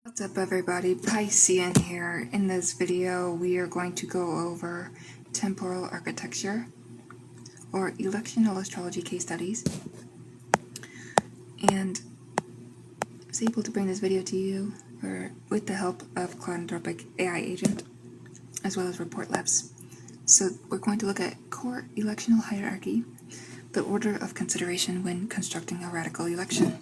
What's up everybody, Piscean here. In this video we are going to go over temporal architecture or electional astrology case studies, and I was able to bring this video to you with the help of Cloud AI agent as well as Report Labs. So we're going to look at core electional hierarchy, the order of consideration when constructing a radical election.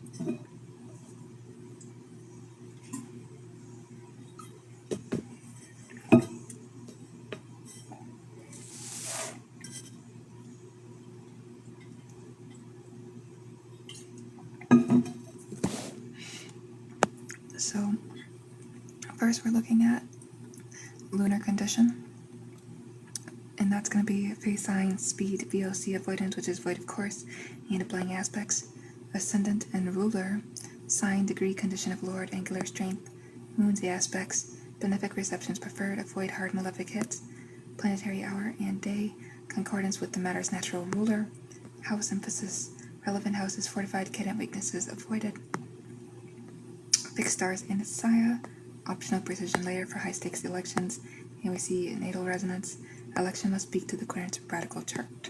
So first we're looking at lunar condition, and that's going to be phase sign, speed, VOC, avoidance, which is void of course, and applying aspects, ascendant and ruler, sign, degree, condition of lord, angular strength, moons, the aspects, benefic receptions preferred, avoid hard malefic hits, planetary hour and day, concordance with the matter's natural ruler, house emphasis, relevant houses fortified, cadent weaknesses avoided, fixed stars and Saya, optional precision layer for high stakes elections, and we see natal resonance. Election must speak to the current radical chart.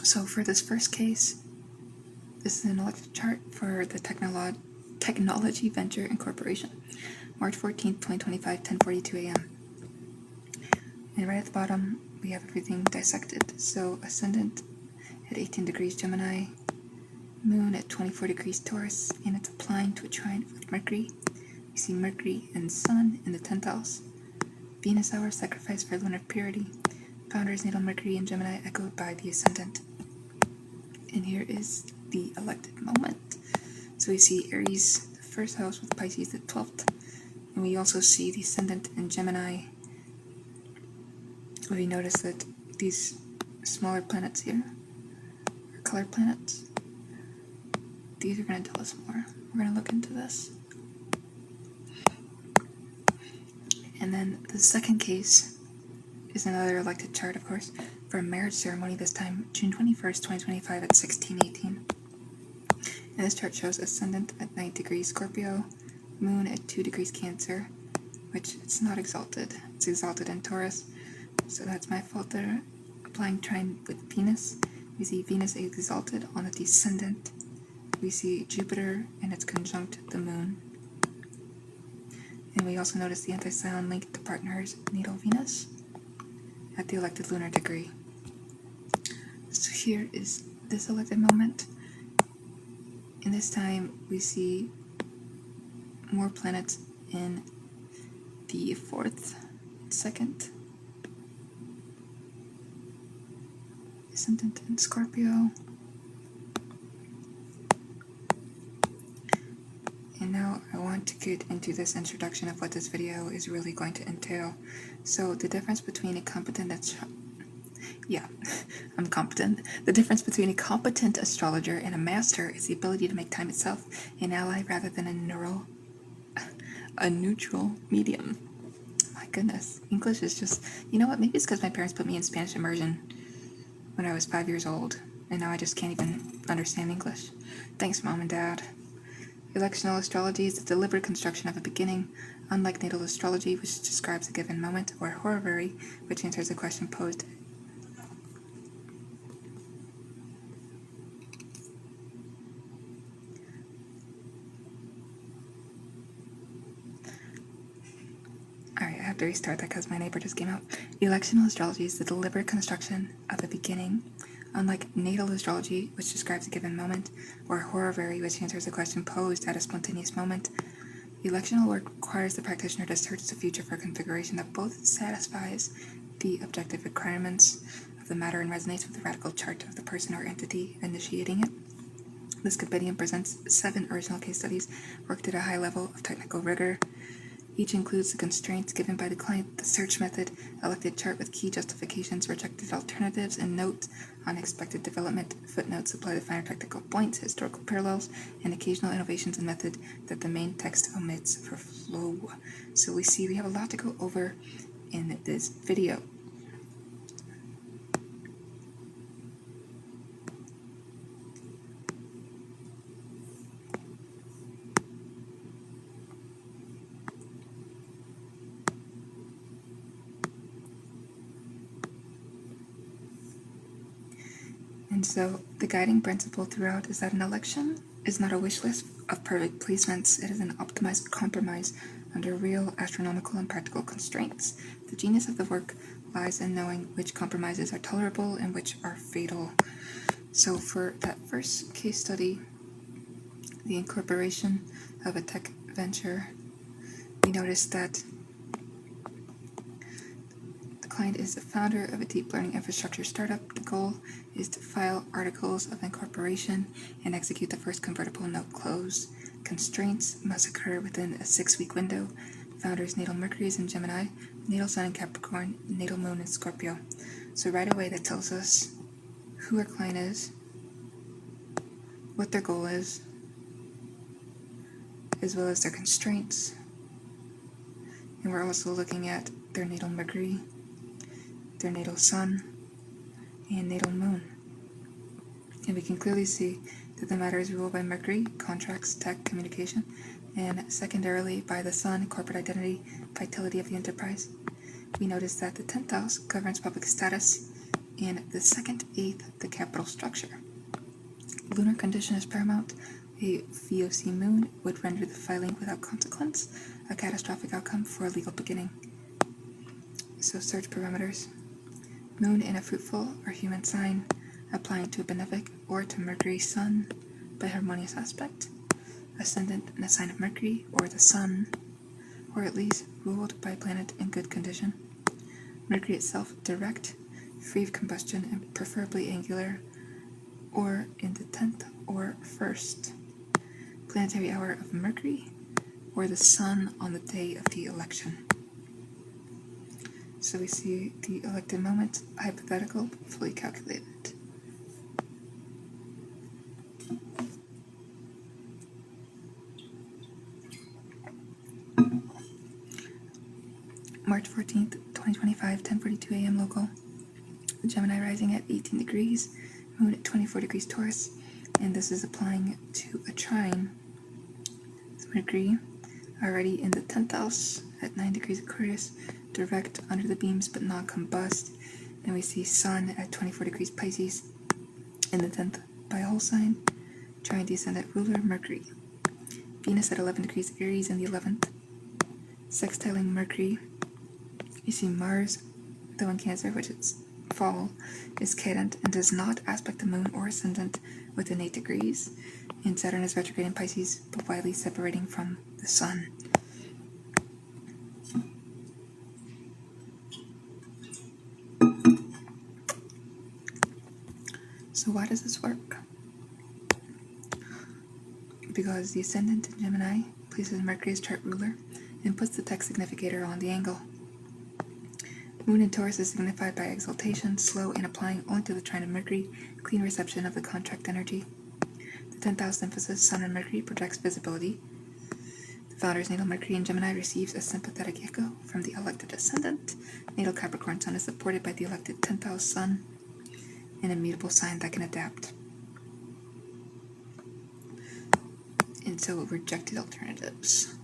So for this first case, this is an elected chart for the Technology Venture Incorporation, March 14th, 2025, 10:42 a.m. And right at the bottom, we have everything dissected. So ascendant at 18 degrees Gemini, moon at 24 degrees Taurus, and it's applying to a trine with Mercury. We see Mercury and Sun in the 10th house. Venus hour, sacrifice for lunar purity. Founder's natal Mercury in Gemini echoed by the ascendant. And here is the elected moment. So we see Aries, the first house, with Pisces, the 12th. And we also see the ascendant in Gemini. We notice that these smaller planets here are colored planets. These are going to tell us more. We're going to look into this. And then the second case is another elected chart, of course, for a marriage ceremony, this time June 21st, 2025 at 16:18. And this chart shows ascendant at 9 degrees Scorpio, moon at 2 degrees Cancer, which it's not exalted. It's exalted in Taurus, so that's my fault there. Applying trine with Venus, we see Venus exalted on the descendant. We see Jupiter and it's conjunct the moon. And we also notice the anti-Scion link to partner's natal Venus at the elected lunar degree. So here is this elected moment. In this time, we see more planets in the 4th, 2nd, ascendant in Scorpio. And now I want to get into this introduction of what this video is really going to entail. So the difference between a competent I'm competent. The difference between a competent astrologer and a master is the ability to make time itself an ally rather than a neutral medium. My goodness, English is just, you know what, maybe it's because my parents put me in Spanish immersion when I was 5 years old, and now I just can't even understand English. Thanks, Mom and Dad. Electional astrology is the deliberate construction of a beginning, unlike natal astrology, which describes a given moment, or horary, which answers a question posed. Alright, I have to restart that because my neighbor just came out. Electional astrology is the deliberate construction of a beginning, unlike natal astrology, which describes a given moment, or horary, which answers a question posed at a spontaneous moment. Electional work requires the practitioner to search the future for a configuration that both satisfies the objective requirements of the matter and resonates with the radical chart of the person or entity initiating it. This compendium presents 7 original case studies worked at a high level of technical rigor. Each includes the constraints given by the client, the search method, elected chart with key justifications, rejected alternatives, and notes on expected development. Footnotes apply the finer technical points, historical parallels, and occasional innovations in method that the main text omits for flow. So we see we have a lot to go over in this video. And so the guiding principle throughout is that an election is not a wish list of perfect placements. It is an optimized compromise under real astronomical and practical constraints. The genius of the work lies in knowing which compromises are tolerable and which are fatal. So for that first case study, the incorporation of a tech venture, we noticed that the client is the founder of a deep learning infrastructure startup. The goal is to file articles of incorporation and execute the first convertible note close. Constraints must occur within a 6-week window. Founder's natal Mercury is in Gemini, natal Sun in Capricorn, natal Moon in Scorpio. So right away that tells us who our client is, what their goal is, as well as their constraints. And we're also looking at their natal Mercury, their natal Sun, and natal Moon. And we can clearly see that the matter is ruled by Mercury, contracts, tech, communication, and secondarily by the Sun, corporate identity, vitality of the enterprise. We notice that the 10th house governs public status, and the 2nd, 8th, the capital structure. Lunar condition is paramount. A VOC moon would render the filing without consequence a catastrophic outcome for a legal beginning. So search parameters. Moon in a fruitful or human sign, applying to a benefic or to Mercury Sun by harmonious aspect. Ascendant in a sign of Mercury or the Sun, or at least ruled by a planet in good condition. Mercury itself direct, free of combustion, and preferably angular, or in the 10th or 1st. Planetary hour of Mercury, or the Sun on the day of the election. So we see the elected moment, hypothetical, fully calculated. March 14th, 2025, 10:42 a.m. local. Gemini rising at 18 degrees, Moon at 24 degrees Taurus, and this is applying to a trine. Mercury already in the 10th house at 9 degrees Aquarius, direct under the beams but not combust. Then we see Sun at 24 degrees Pisces in the 10th by a whole sign, trine descendant ruler Mercury. Venus at 11 degrees Aries in the 11th, sextiling Mercury. You see Mars, though in Cancer, which is fall, is cadent and does not aspect the Moon or ascendant within 8 degrees. And Saturn is retrograde in Pisces, but widely separating from the Sun. So why does this work? Because the ascendant in Gemini places Mercury as chart ruler and puts the tech significator on the angle. Moon in Taurus is signified by exaltation, slow and applying only to the trine of Mercury, clean reception of the contract energy. The 10th house emphasis, Sun and Mercury, projects visibility. The founder's natal Mercury in Gemini receives a sympathetic echo from the elected ascendant. Natal Capricorn Sun is supported by the elected 10th house Sun, an immutable sign that can adapt. And so it rejected alternatives.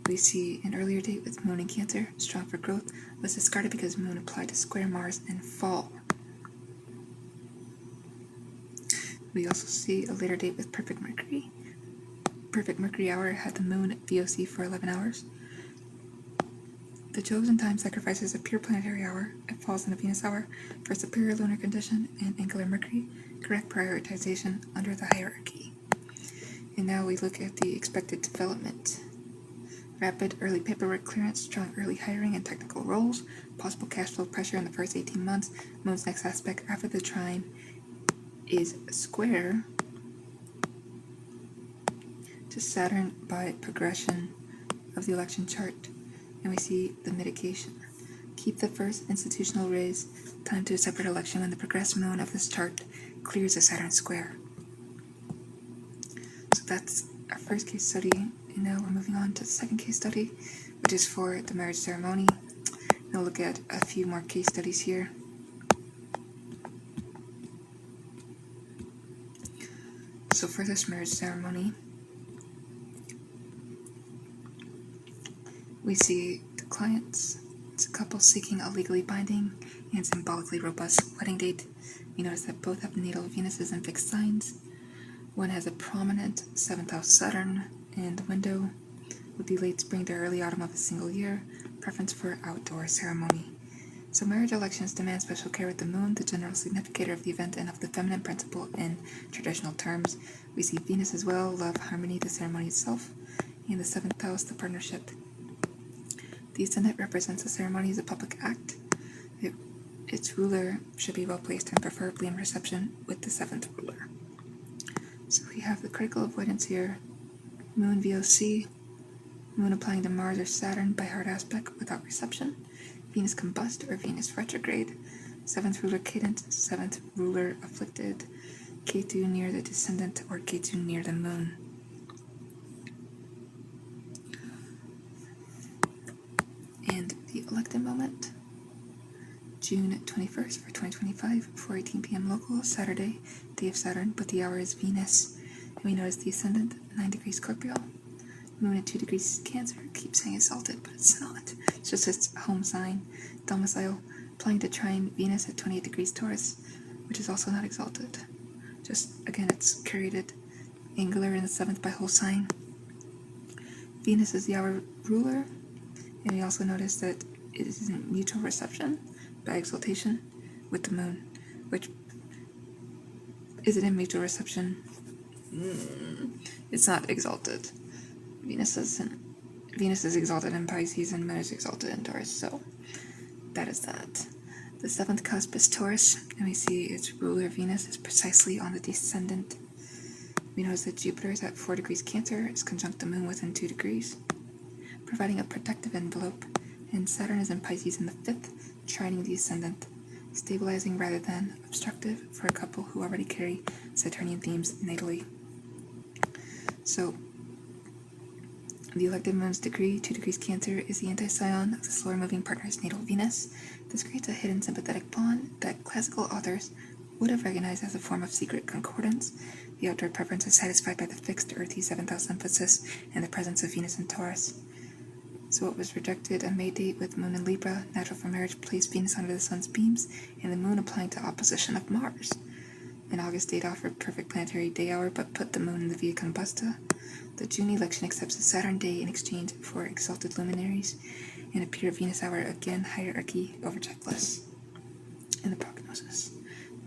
We see an earlier date with Moon in Cancer, strong for growth, was discarded because Moon applied to square Mars in fall. We also see a later date with perfect Mercury. Perfect Mercury hour had the Moon VOC for 11 hours. The chosen time sacrifices a pure planetary hour. It falls in a Venus hour for superior lunar condition and angular Mercury, correct prioritization under the hierarchy. And now we look at the expected development. Rapid early paperwork clearance, strong early hiring and technical roles, possible cash flow pressure in the first 18 months. Moon's next aspect after the trine is square to Saturn by progression of the election chart. And we see the mitigation. Keep the first institutional raise, time to a separate election when the progressed Moon of this chart clears a Saturn square. So that's our first case study. And now we're moving on to the second case study, which is for the marriage ceremony. We'll look at a few more case studies here. So for this marriage ceremony, we see the clients. It's a couple seeking a legally binding and symbolically robust wedding date. we notice that both have natal Venuses in fixed signs. One has a prominent 7th house Saturn in the window, would be late spring to early autumn of a single year, preference for outdoor ceremony. So marriage elections demand special care with the moon, the general significator of the event and of the feminine principle in traditional terms. We see Venus as well, love, harmony, the ceremony itself, and the 7th house, the partnership. The ascendant represents the ceremony as a public act. Its ruler should be well placed and preferably in reception with the 7th ruler. So we have the critical avoidance here, moon VOC, moon applying to Mars or Saturn by hard aspect without reception, Venus combust or Venus retrograde, 7th ruler cadent, 7th ruler afflicted, Ketu near the descendant or Ketu near the moon. And the elected moment, June 21st for 2025, 4:18 p.m. local, Saturday, day of Saturn, but the hour is Venus. And we notice the ascendant, 9 degrees Scorpio, moon at 2 degrees Cancer. Keep saying exalted, but it's not. It's just its home sign, domicile, applying to trine Venus at 28 degrees Taurus, which is also not exalted. Just, again, it's created angular in the 7th by whole sign. Venus is the hour ruler, and we also notice that it is in mutual reception by exaltation with the moon, which is it in mutual reception? It's not exalted. Venus is exalted in Pisces and Moon is exalted in Taurus, so that is that. The 7th cusp is Taurus, and we see its ruler Venus is precisely on the descendant. We notice that Jupiter is at 4 degrees Cancer, is conjunct the moon within 2 degrees, providing a protective envelope, and Saturn is in Pisces in the 5th, trining the ascendant, stabilizing rather than obstructive for a couple who already carry Saturnian themes natally. So, the elected moon's degree, 2 degrees Cancer, is the anti-scion of the slower-moving partner's natal Venus. This creates a hidden sympathetic bond that classical authors would have recognized as a form of secret concordance. The outdoor preference is satisfied by the fixed earthy 7th house emphasis and the presence of Venus in Taurus. So what was rejected, a May date with moon in Libra, natural for marriage, placed Venus under the sun's beams, and the moon applying to opposition of Mars. An August date offered perfect planetary day hour, but put the moon in the Via Combusta. The June election accepts a Saturn day in exchange for exalted luminaries, and a pure Venus hour, again hierarchy over checklists. In the prognosis,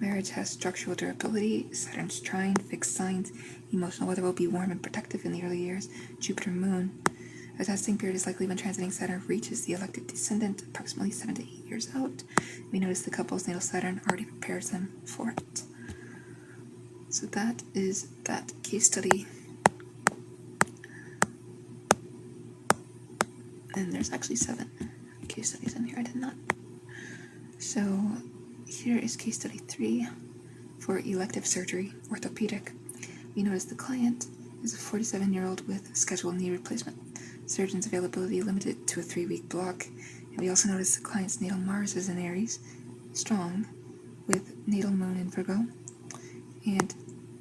marriage has structural durability, Saturn's trine, fixed signs, emotional weather will be warm and protective in the early years, Jupiter moon. A testing period is likely when transiting Saturn reaches the elected descendant, approximately 7 to 8 years out. We notice the couple's natal Saturn already prepares them for it. So that is that case study. And there's actually 7 case studies in here, I did not. So here is case study 3 for elective surgery, orthopedic. We notice the client is a 47-year-old with scheduled knee replacement. Surgeon's availability limited to a 3-week block. And we also notice the client's natal Mars is in Aries, strong, with natal moon in Virgo. And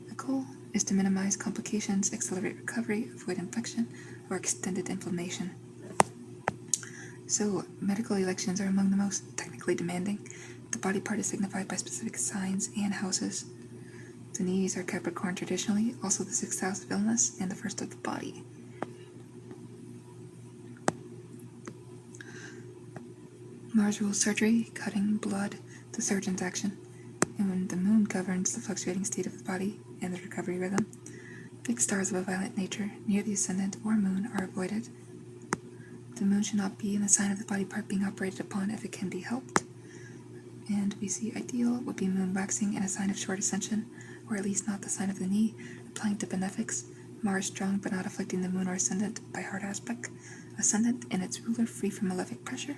the goal is to minimize complications, accelerate recovery, avoid infection, or extended inflammation. So, medical elections are among the most technically demanding. The body part is signified by specific signs and houses. The knees are Capricorn traditionally, also the 6th house of illness, and the 1st of the body. Mars rules surgery, cutting, blood, the surgeon's action, and when the moon governs the fluctuating state of the body and the recovery rhythm, fixed stars of a violent nature near the ascendant or moon are avoided. The moon should not be in the sign of the body part being operated upon if it can be helped. And we see ideal would be moon waxing in a sign of short ascension, or at least not the sign of the knee, applying to benefics, Mars strong but not afflicting the moon or ascendant by hard aspect, ascendant and its ruler free from malefic pressure,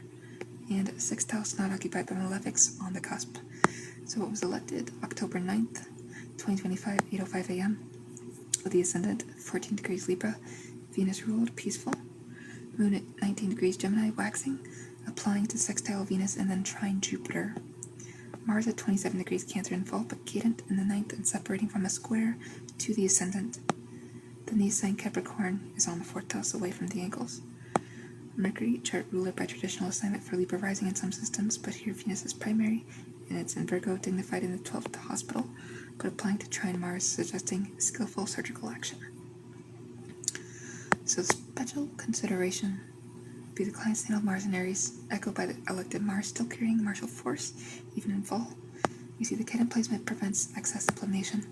and 6th house not occupied by malefics on the cusp. So it was elected October 9th, 2025, 8:05 a.m. with the ascendant 14 degrees Libra, Venus ruled, peaceful, moon at 19 degrees Gemini, waxing, applying to sextile Venus and then trine Jupiter. Mars at 27 degrees Cancer in fall, but cadent in the 9th and separating from a square to the ascendant. The knee sign Capricorn is on the 4th house away from the ankles. Mercury, chart ruler by traditional assignment for Libra rising in some systems, but here Venus is primary and it's in Virgo, dignified in the 12th hospital, but applying to trine Mars, suggesting skillful surgical action. So special consideration be the client's natal Mars in Aries, echoed by the elected Mars still carrying martial force, even in fall. You see the Ketan placement prevents excess inflammation.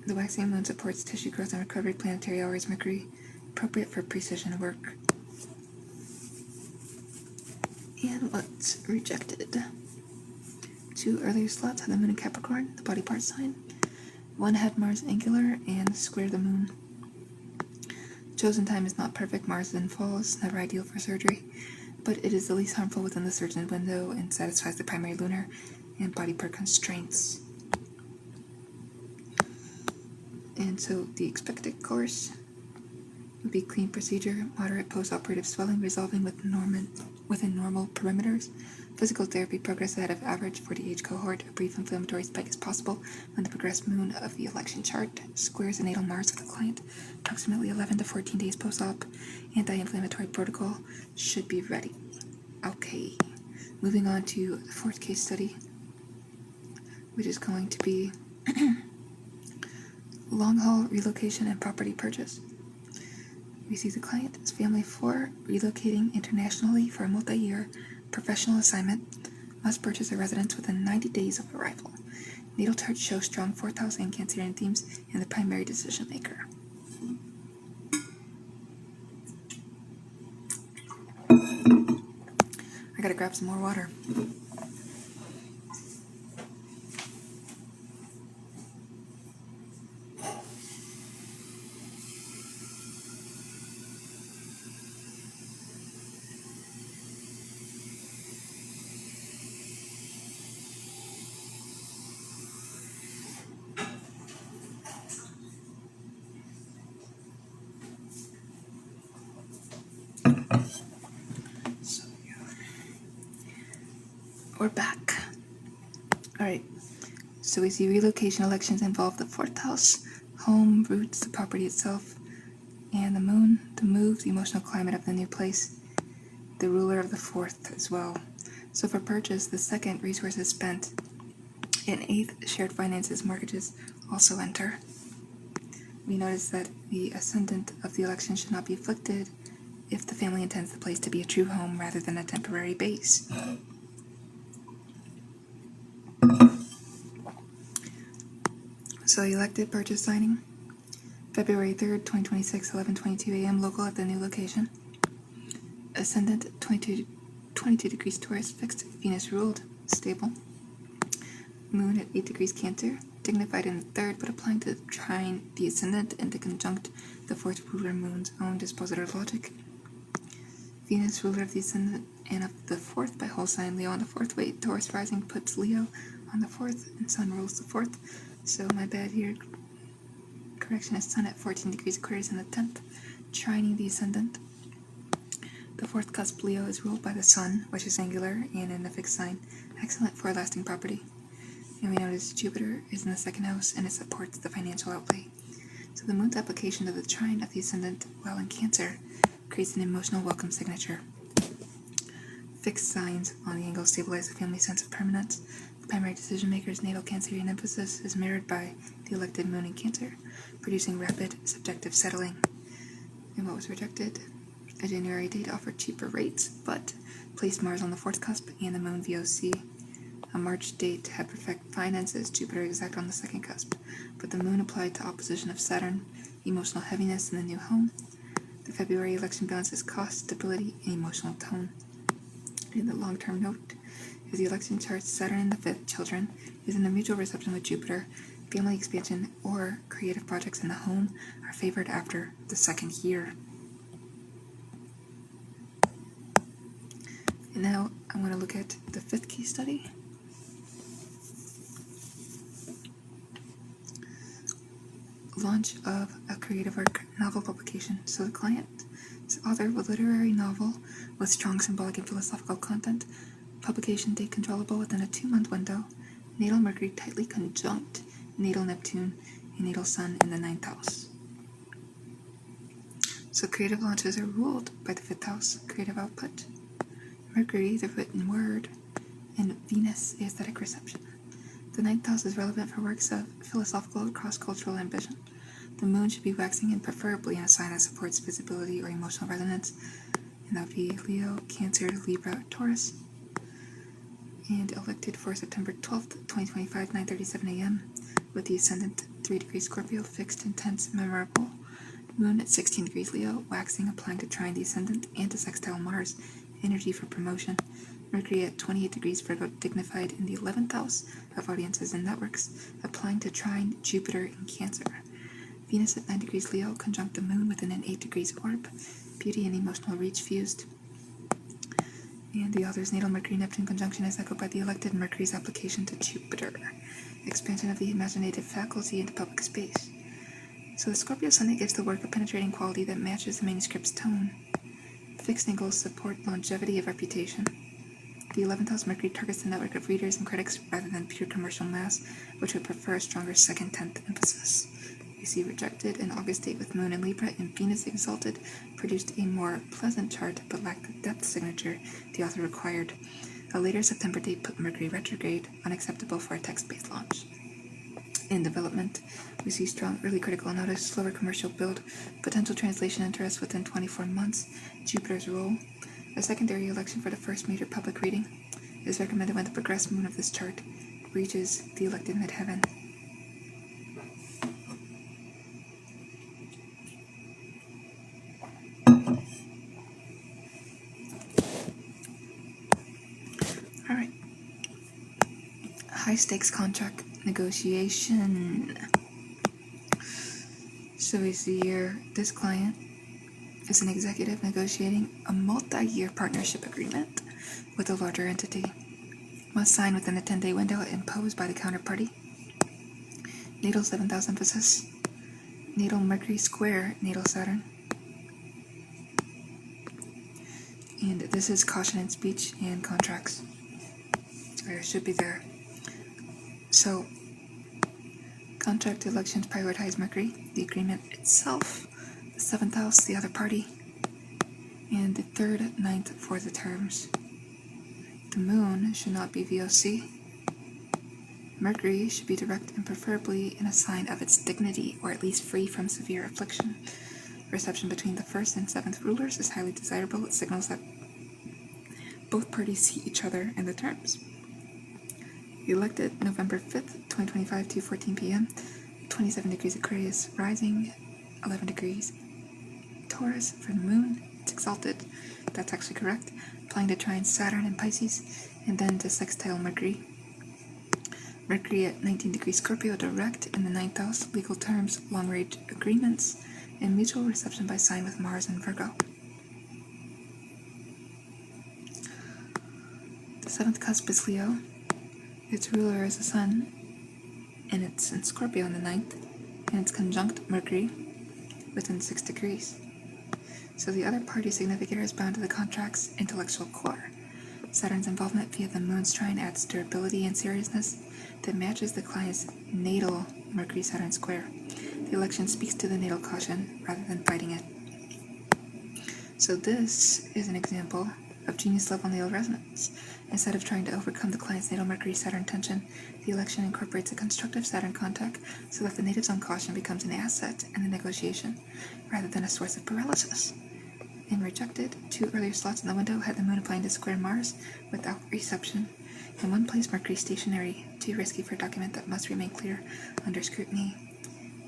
The waxing moon supports tissue growth and recovery. Planetary hours Mercury, appropriate for precision work. And what's rejected? 2 earlier slots had the moon in Capricorn, the body part sign. 1 had Mars angular and square the moon. Chosen time is not perfect. Mars then falls, never ideal for surgery, but it is the least harmful within the surgeon's window and satisfies the primary lunar and body part constraints. And so the expected course would be clean procedure, moderate post-operative swelling resolving within normal perimeters, physical therapy progress ahead of average for the age cohort, a brief inflammatory spike is possible when the progressed moon of the election chart squares the natal Mars of the client, approximately 11 to 14 days post-op. Anti-inflammatory protocol should be ready. Okay, moving on to the 4th case study, which is going to be long-haul relocation and property purchase. We see the client is family 4, relocating internationally for a multi-year professional assignment, must purchase a residence within 90 days of arrival. Natal chart shows strong 4th house and Cancerian themes and the primary decision maker. I gotta grab some more water. We're back. Alright, so we see relocation elections involve the 4th house, home, roots, the property itself, and the moon, the move, the emotional climate of the new place, the ruler of the 4th as well. So for purchase, the 2nd, resources spent, and 8th, shared finances, mortgages also enter. We notice that the ascendant of the election should not be afflicted if the family intends the place to be a true home rather than a temporary base. So elected purchase signing, February 3rd, 2026, 11:22 a.m. local at the new location. Ascendant 22 degrees Taurus, fixed, Venus ruled, stable. Moon at 8 degrees Cancer, dignified in the 3rd, but applying to trine the ascendant and to conjunct the 4th ruler moon's own dispositor logic. Venus, ruler of the ascendant and of the 4th by whole sign Leo on the 4th weight. Taurus rising puts Leo on the 4th, and Sun rules the 4th. So my bad here. Correction is Sun at 14 degrees Aquarius in the 10th, trining the ascendant. The 4th cusp Leo is ruled by the Sun, which is angular and in the fixed sign, excellent for lasting property. And we notice Jupiter is in the 2nd house and it supports the financial outlay. So the moon's application of the trine of the ascendant while in Cancer creates an emotional welcome signature. Fixed signs on the angle stabilize the family sense of permanence. The primary decision maker's natal Cancerian emphasis is mirrored by the elected moon in Cancer, producing rapid subjective settling. And what was rejected? A January date offered cheaper rates, but placed Mars on the 4th cusp and the moon VOC. A March date had perfect finances, Jupiter exact on the 2nd cusp, but the moon applied to opposition of Saturn, emotional heaviness in the new home. The February election balances cost, stability, and emotional tone. In the long-term note, is the election chart Saturn in the 5th, children, is in a mutual reception with Jupiter. Family expansion or creative projects in the home are favored after the 2nd year. And now I'm going to look at the 5th case study. Launch of a creative work novel publication. So the client is author of a literary novel with strong symbolic and philosophical content. Publication date controllable within a 2-month window. Natal Mercury tightly conjunct natal Neptune and natal Sun in the 9th house. So creative launches are ruled by the 5th house. Creative output. Mercury, the written word, and Venus, aesthetic reception. The ninth house is relevant for works of philosophical or cross-cultural ambition. The moon should be waxing and preferably in a sign that supports visibility or emotional resonance, and that would be Leo, Cancer, Libra, Taurus. And elected for September 12th, 2025, 9:37 a.m. with the ascendant 3 degrees Scorpio, fixed, intense, memorable. Moon at 16 degrees Leo, waxing, applying to trine the ascendant and to sextile Mars, energy for promotion. Mercury at 28 degrees Virgo, dignified in the 11th house of audiences and networks, applying to trine Jupiter in Cancer. Venus at 9 degrees Leo, conjunct the moon within an 8 degrees orb, beauty and emotional reach fused. And the author's natal Mercury-Neptune conjunction is echoed by the elected Mercury's application to Jupiter, expansion of the imaginative faculty into public space. So the Scorpio Ascendant gives the work a penetrating quality that matches the manuscript's tone. Fixed angles support longevity of reputation. The 11th house Mercury targets the network of readers and critics rather than pure commercial mass, which would prefer a stronger second-tenth emphasis. We see rejected an August date with Moon in Libra and Venus exalted produced a more pleasant chart but lacked the depth signature the author required. A later September date put Mercury retrograde, unacceptable for a text-based launch. In development, we see strong early critical notice, slower commercial build, potential translation interest within 24 months, Jupiter's role. A secondary election for the first major public reading is recommended when the progressed moon of this chart reaches the elected midheaven. Alright. High stakes contract negotiation. So we see here this client is an executive negotiating a multi-year partnership agreement with a larger entity. Must sign within the 10-day window imposed by the counterparty. Natal 7th house emphasis. Natal Mercury square natal Saturn. And this is caution in speech and contracts. Or it should be there. So, contract elections prioritize Mercury, the agreement itself, the 7th house, the other party, and the 3rd, 9th for the terms. The moon should not be VOC. Mercury should be direct and preferably in a sign of its dignity, or at least free from severe affliction. Reception between the 1st and 7th rulers is highly desirable. It signals that both parties see each other in the terms. Elected November 5th, 2025, 2:14 p.m., 27 degrees Aquarius, rising 11 degrees Taurus for the moon. It's exalted. That's actually correct. Applying to trine Saturn and Pisces, and then to sextile Mercury. Mercury at 19 degrees Scorpio, direct in the 9th house, legal terms, long-range agreements, and mutual reception by sign with Mars and Virgo. The 7th cusp is Leo. Its ruler is the Sun, and it's in Scorpio on the 9th, and it's conjunct Mercury within 6 degrees. So the other party's significator is bound to the contract's intellectual core. Saturn's involvement via the moon's trine adds durability and seriousness that matches the client's natal Mercury-Saturn square. The election speaks to the natal caution rather than fighting it. So this is an example of genius level natal resonance. Instead of trying to overcome the client's natal Mercury-Saturn tension, the election incorporates a constructive Saturn contact so that the native zone caution becomes an asset in the negotiation rather than a source of paralysis. And rejected, 2 earlier slots in the window had the moon applying to square Mars without reception. In one place, Mercury stationary, too risky for a document that must remain clear under scrutiny.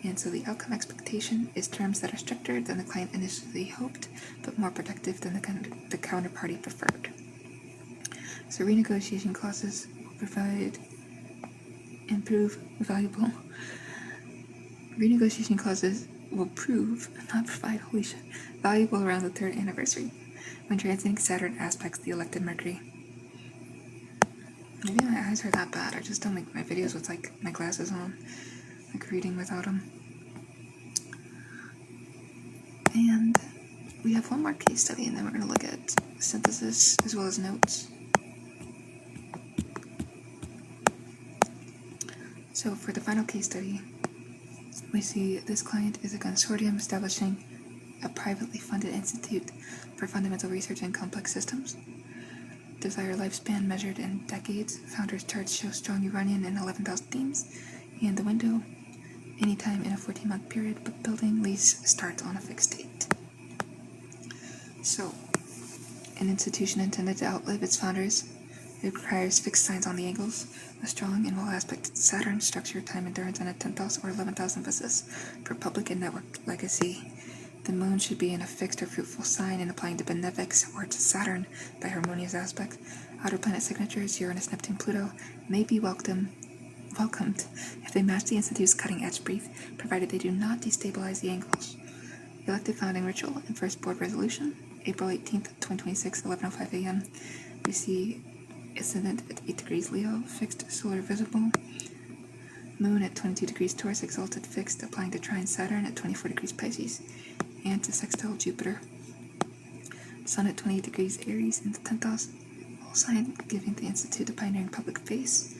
And so the outcome expectation is terms that are stricter than the client initially hoped, but more protective than the counterparty preferred. So renegotiation clauses will provide and prove valuable. Renegotiation clauses will prove, not provide, holy shit, valuable around the 3rd anniversary, when transiting Saturn aspects the elected Mercury. Maybe my eyes are that bad. I just don't make my videos with like my glasses on, like reading without them. And we have one more case study, and then we're going to look at synthesis as well as notes. So for the final case study, we see this client is a consortium establishing a privately funded institute for fundamental research in complex systems. desired lifespan measured in decades. Founder's charts show strong Uranian and 11,000 themes. And the window, anytime in a 14-month period, but building lease starts on a fixed date. So, an institution intended to outlive its founders, it requires fixed signs on the angles, a strong and well-aspected Saturn structure, time endurance, and a 10th or 11th emphasis for public and network legacy. The moon should be in a fixed or fruitful sign and applying to benefics or to Saturn by harmonious aspects. Outer planet signatures, Uranus, Neptune, Pluto, may be welcomed if they match the Institute's cutting-edge brief, provided they do not destabilize the angles. Elective founding ritual and first board resolution, April 18th, 2026, 11:05 a.m. We see ascendant at 8 degrees Leo, fixed solar visible. Moon at 22 degrees Taurus, exalted fixed, applying to trine Saturn at 24 degrees Pisces, and to sextile Jupiter. Sun at 28 degrees Aries in the 10th house, sign, giving the Institute a pioneering public face.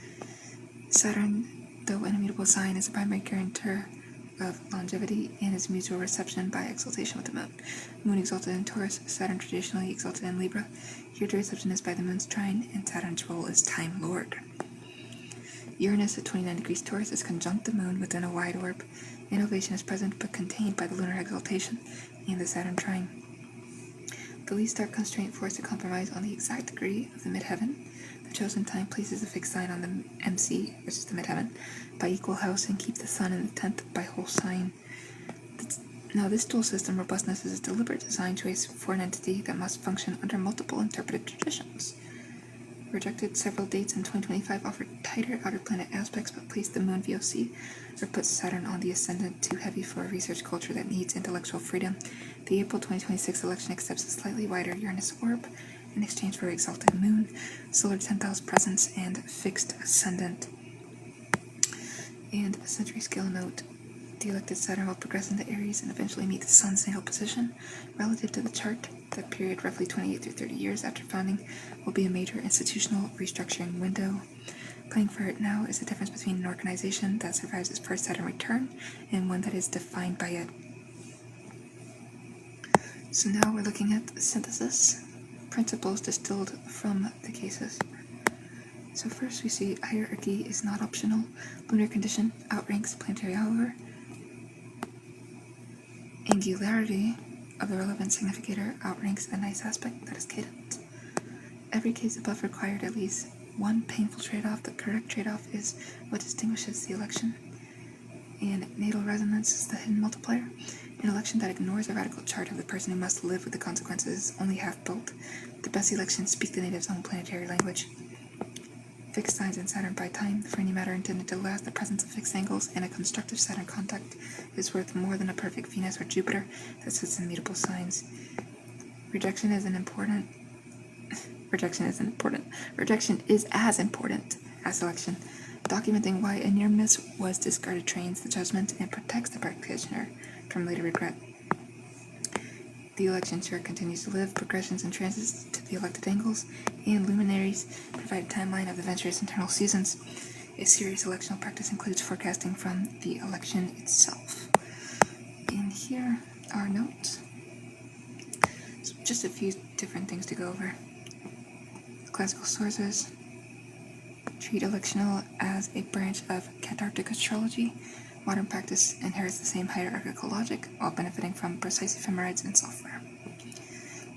Saturn, though an immutable sign, is the primary guarantor of longevity and is mutual reception by exaltation with the moon. Moon exalted in Taurus, Saturn traditionally exalted in Libra. Here the reception is by the moon's trine, and Saturn's role is Time Lord. Uranus at 29 degrees Taurus is conjunct the moon within a wide orb. Innovation is present but contained by the lunar exaltation and the Saturn trine. The least dark constraint forced to compromise on the exact degree of the midheaven. The chosen time places a fixed sign on the MC, which is the midheaven, by equal house and keep the sun in the 10th by whole sign. Now, this dual system robustness is a deliberate design choice for an entity that must function under multiple interpreted traditions. Rejected several dates in 2025 offered tighter outer planet aspects but placed the moon VOC or put Saturn on the ascendant, too heavy for a research culture that needs intellectual freedom. The April 2026 election accepts a slightly wider Uranus orb in exchange for exalted moon, solar 10th house presence, and fixed ascendant. And a century scale note, the elected Saturn will progress into Aries and eventually meet the Sun's natal position. Relative to the chart, that period, roughly 28 through 30 years after founding, will be a major institutional restructuring window. Playing for it now is the difference between an organization that survives its first Saturn return and one that is defined by it. So now we're looking at synthesis, principles distilled from the cases. So first we see hierarchy is not optional, lunar condition outranks planetary hour, angularity of the relevant significator outranks a nice aspect that is cadent. Every case above required at least one painful trade-off. The correct trade-off is what distinguishes the election. And natal resonance is the hidden multiplier. An election that ignores a radical chart of the person who must live with the consequences is only half built. The best elections speak the native's own planetary language. Fixed signs in Saturn by time, for any matter intended to last, the presence of fixed angles and a constructive Saturn contact is worth more than a perfect Venus or Jupiter that sits in mutable signs. Rejection is as important as selection. Documenting why a near miss was discarded trains the judgment and protects the practitioner from later regret. The election chart continues to live, progressions and transits to the elected angles, and luminaries provide a timeline of the venture's internal seasons. A serious electional practice includes forecasting from the election itself. And here are notes. So just a few different things to go over. Classical sources treat electional as a branch of Antarctic astrology. Modern practice inherits the same hierarchical logic while benefiting from precise ephemerides and software.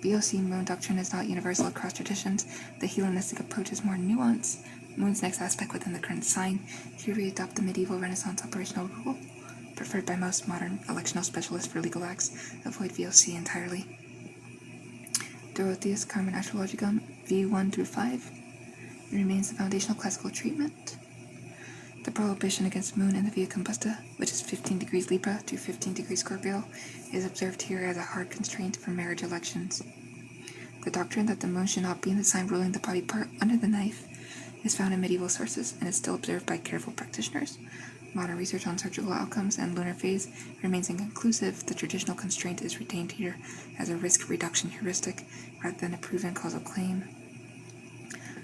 BOC moon doctrine is not universal across traditions. The Hellenistic approach is more nuanced. Moon's next aspect within the current sign. Here we adopt the medieval Renaissance operational rule, preferred by most modern electional specialists for legal acts. Avoid VOC entirely. Dorotheus Carmen Astrologicum V1 through 5 remains the foundational classical treatment. The prohibition against moon in the Via Combusta, which is 15 degrees Libra to 15 degrees Scorpio, is observed here as a hard constraint for marriage elections. The doctrine that the moon should not be in the sign ruling the body part under the knife is found in medieval sources and is still observed by careful practitioners. Modern research on surgical outcomes and lunar phase remains inconclusive. The traditional constraint is retained here as a risk reduction heuristic rather than a proven causal claim.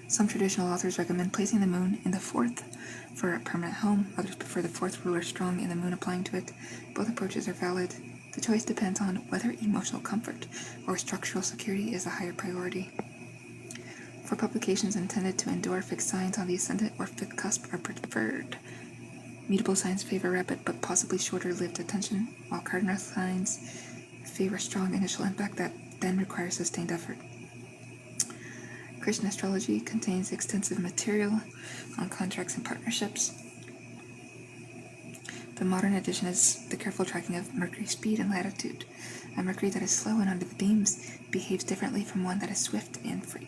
Some traditional authors recommend placing the moon in the fourth for a permanent home. Others prefer the fourth ruler strong and the moon applying to it. Both approaches are valid. The choice depends on whether emotional comfort or structural security is a higher priority. For publications intended to endure, fixed signs on the ascendant or fifth cusp are preferred. Mutable signs favor rapid but possibly shorter-lived attention, while cardinal signs favor strong initial impact that then requires sustained effort. Christian astrology contains extensive material on contracts and partnerships. The modern edition is the careful tracking of Mercury's speed and latitude. A Mercury that is slow and under the beams behaves differently from one that is swift and free.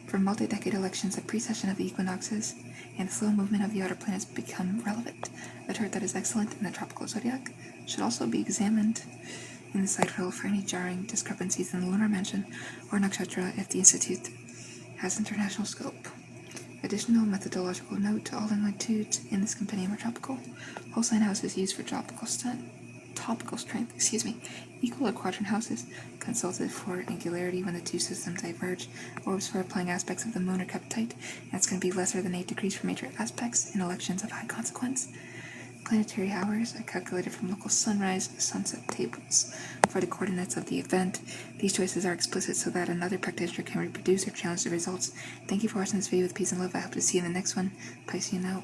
For multi-decade elections, the precession of the equinoxes and the slow movement of the outer planets become relevant. A chart that is excellent in the tropical zodiac should also be examined in the sidereal for any jarring discrepancies in the lunar mansion or nakshatra if the institute has international scope. Additional methodological note to all longitudes in this compendium are tropical. Whole sign houses used for topical strength. Equal or quadrant houses consulted for angularity when the two systems diverge. Orbs for applying aspects of the moon are kept tight. That's going to be lesser than 8 degrees for major aspects in elections of high consequence. Planetary hours are calculated from local sunrise sunset tables. For the coordinates of the event, these choices are explicit so that another practitioner can reproduce or challenge the results. Thank you for watching this video with peace and love. I hope to see you in the next one. Piscean out.